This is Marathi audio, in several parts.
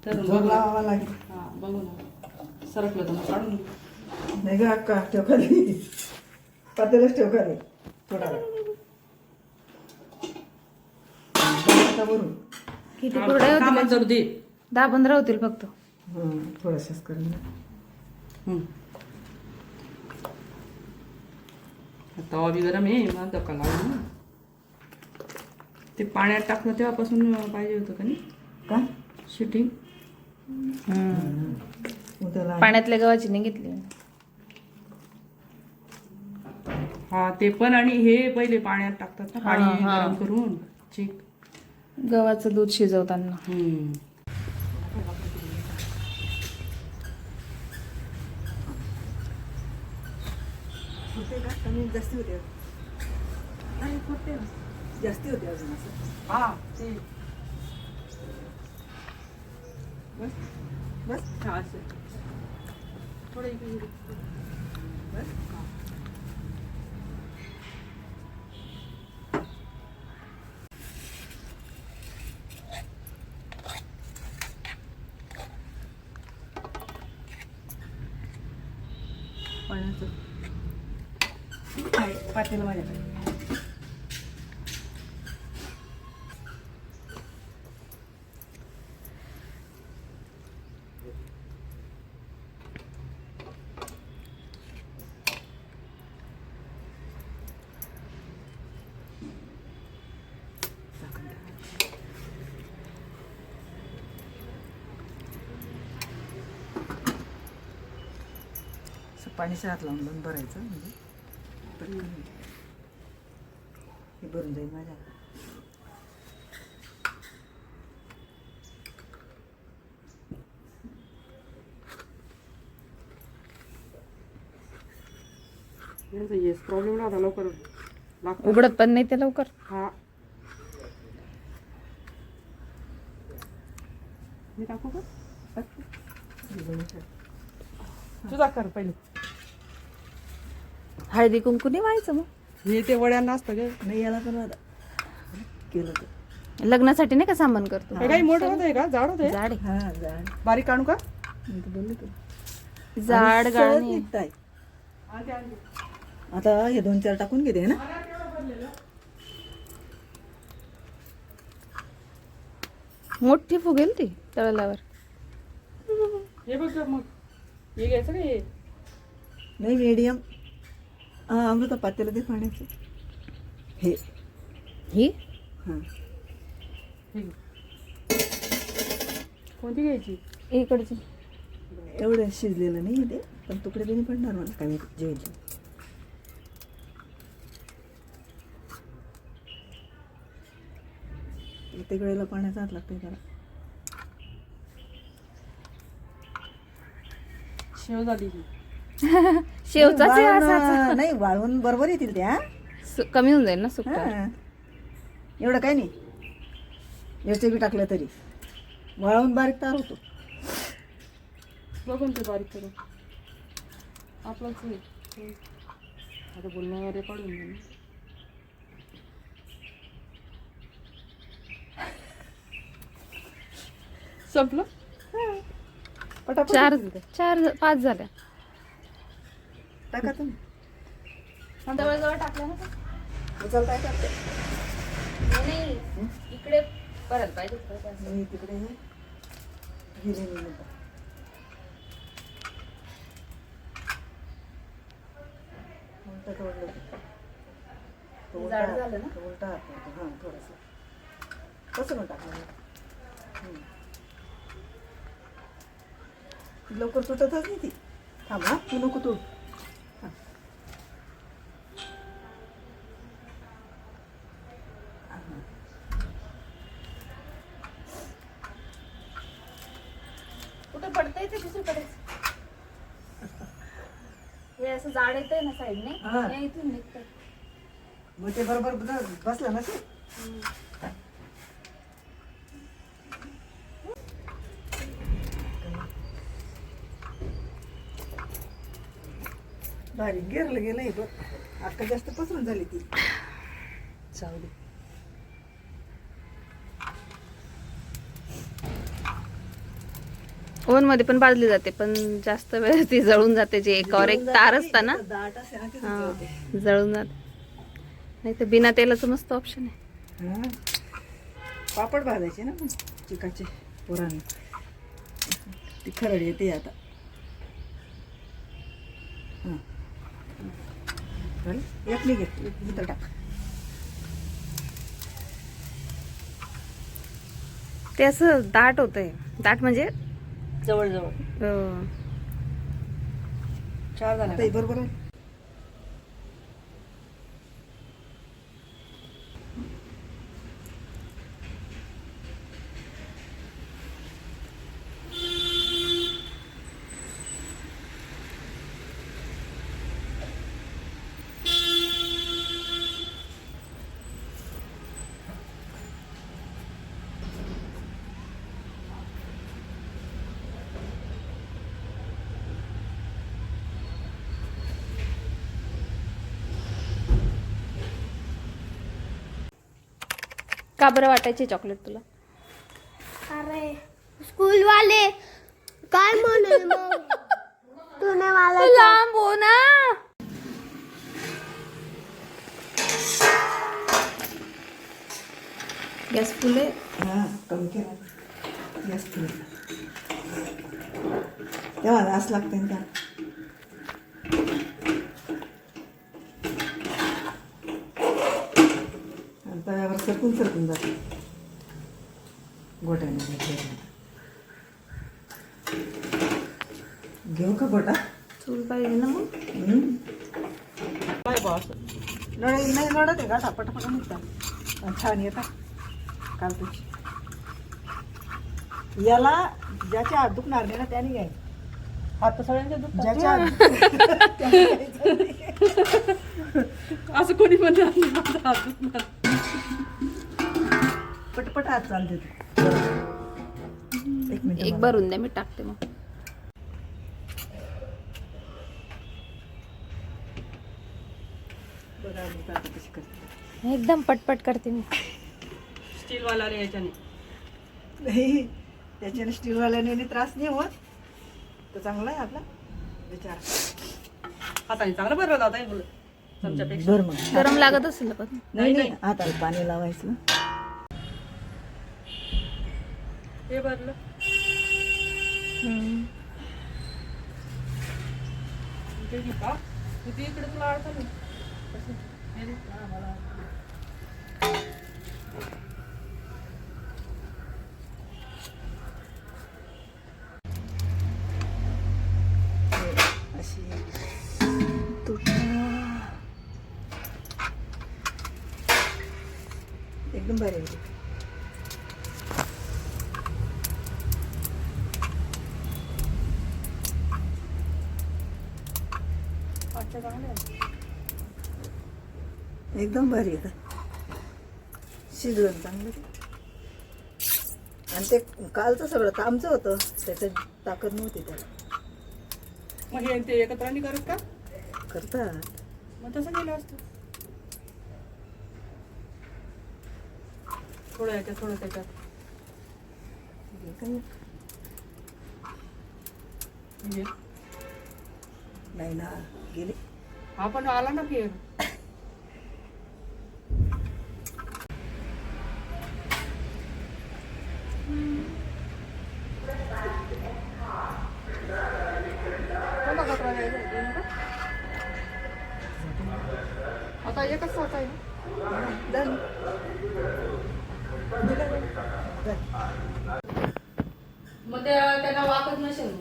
तर जोर लावावा लागेल. हां बघू ना सरकलं तर मग काढून घेऊ. नाही ग अक्का ठेव खाली पातेलच ठेव खाली थोडा वेळ आता भरून किती कुरड्या कामात होतील? जरू दे. 10-15 होतील फक्त. थोडंसंच करून तवा बी गरम आहे मला धक्का लागला ना. ते पाण्यात टाकलं तेव्हापासून पाहिजे होतं का नाही का शूटिंग. उद्याला पाण्यातल्या गव्हाची नाही घेतली. हा ते पण आणि हे पहिले पाण्यात टाकतात ना पाणी हा. गरम करून चिक. गव्हाचं दूध शिजवताना. होते का कमी जास्ती होते नाही होते जास्ती होते अजून असं हा ते बस बस हा असं थोडं इकडे इकडे. बस पाण्याचं आहे पातेलं माझ्याकडे. पाणीच्या हात लावून लावून भरायचं म्हणजे पटकन होईल. हे भरून जाईल माझ्या येस प्रॉब्लेम राहता लवकर लागतो. उघडत पण नाही ते लवकर. हा मी टाकू का तुझा कर पहिले. हळदी कुंकू नाही व्हायचं मग. हे ते वड्यांना असतं ग. नाही याला पण आता केलं तर लग्नासाठी नाही का सामान करतो. हे काही मोठं होत आहे का जाड होत आहे जाड आहे. हा जाड बारीक काढू का. मी तर बोलले तुला जाड सहज गाणी निघताय. आता हे 2-4 टाकून घेते ना. मोठी फुगेल ती तळल्यावर. हे बघ मग हे घ्यायचं का हे. नाही मीडियम हा अमृता पातेलं दे पाण्याचं हे ही हां हे घे. कोणती घ्यायची. इकडची. एवढं शिजलेलं नाही ते पण तुकडे देणे पडणार मला काय मी जेवेल. प्रत्येक वेळेला पाण्याचा हात लागतोय त्याला. शेव झाली ही. शेवचाच आहे असाच. वाळून- नाही वाळून बरोबर येतील त्या. कमी होऊन जाईल ना सुकट. हां एवढं काय नाही याचे बी टाकलं तरी वाळून बारीक तार होतो. बघून ते बारीक करून आपलंच आहे. आता बोलणं रेकॉर्ड होऊन जाईल. संपलं पटापट 4-5 झाल्या. टाका तुम्ही जवळ टाकल्या ना. उचलताय करते नाही इकडे परत पाहिजे. मी तिकडे हे गिरे मी नंतर. उलटं तोडलं ते. तो उलटा जाड हात- झालं ना? तो उलटा हात होता. हां थोडंसं कसं पण टाकलं लवकर तुटतच नाही ती. थांब हा तू नको तू कुठे पडतंय ते दुसरीकडे. हे असं जाड येतंय ना साईडने. हा. हे इथून निघतंय. मग ते बरोबर बसलं ना ते. बारीक गिरलं गेलंय बघ. अक्का जास्त पसरून झाली ती. जाऊ दे. ओव्हन मध्ये पण भाजली जाते, पण जास्त वेळ ती जळून जाते. जे एकावर एक तार असता ना, दाट असते ना ती हा, जळते. जळून जाते. नाही तर बिना तेलाचं मस्त ऑप्शन आहे. हा. पापड भाजायचे ना पण चिकाचे पोरांना. ती खरड येते आता. हा. झाली? एक निघे, इथं टाक. ते असं दाट होतंय. दाट म्हणजे जवळ चार आता हे बरोबर आहे. का बरं वाटायचे चॉकलेट तुला? अरे स्कूल वाले काय म्हणे मग तूने मला लांब हो ना. गॅस फुल आहे. हा कमी केला गॅस फुल तेव्हा असं लागते ना त्याला. आणि तव्यावर सरकून जाते गोट्याने घेतलं. घेऊ का गोटा? चूल पाहिजे ना मग. काय बा असं नाही नडत आहे गाठा पटापट निघतात आणि छान येतात कालपूची. याला ज्याच्या हात दुखणार नाही ना त्याने घ्यायचं. हात तर सगळ्यांचे दुखतात. ज्याच्या हात त्याने घ्यायचं नाही. असं कोणी पण हात दुखणार. पटपट हात चालते ते. एक मिनिट एक भरून द्या, मी टाकते मग. बघा मी आता कशी करते. एकदम पटपट करते मी. स्टीलवाला रे याच्याने. नाही त्याच्याने स्टीलवाल्याने त्रास नाही होत. तर चांगला आहे आपला विचार. हाताने चांगलं बरं जात आहे चमच्यापेक्षा. बरं मग गरम लागत असेल ना पण. नाही हाताला पाणी लावायचं. हे भरलं. इथे घे का? इथे इकडे तुला अडचण नाही. कसं? हे दे. हा, मला. अशी एकदम भारी आहे. अच्छा चांगलं आहे. एकदम भारी आहे. शिजलं चांगलं ते. आणि ते कालचं सगळं तामचं होतं त्याच्यात ताकद नव्हती त्याला. मग हे ते एकत्र नाही करत का? करतात मग तसं केलं असतं. थोडं याच्यात थोडं त्याच्यात. हे काय घे. नाही ना गेले. हा पण आला ना फेर. आता एकच होत आहे. डन. मग त्यांना वाकत नसेल,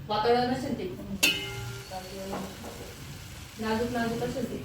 वातळ नसेल ते, नाजूक असेल ते.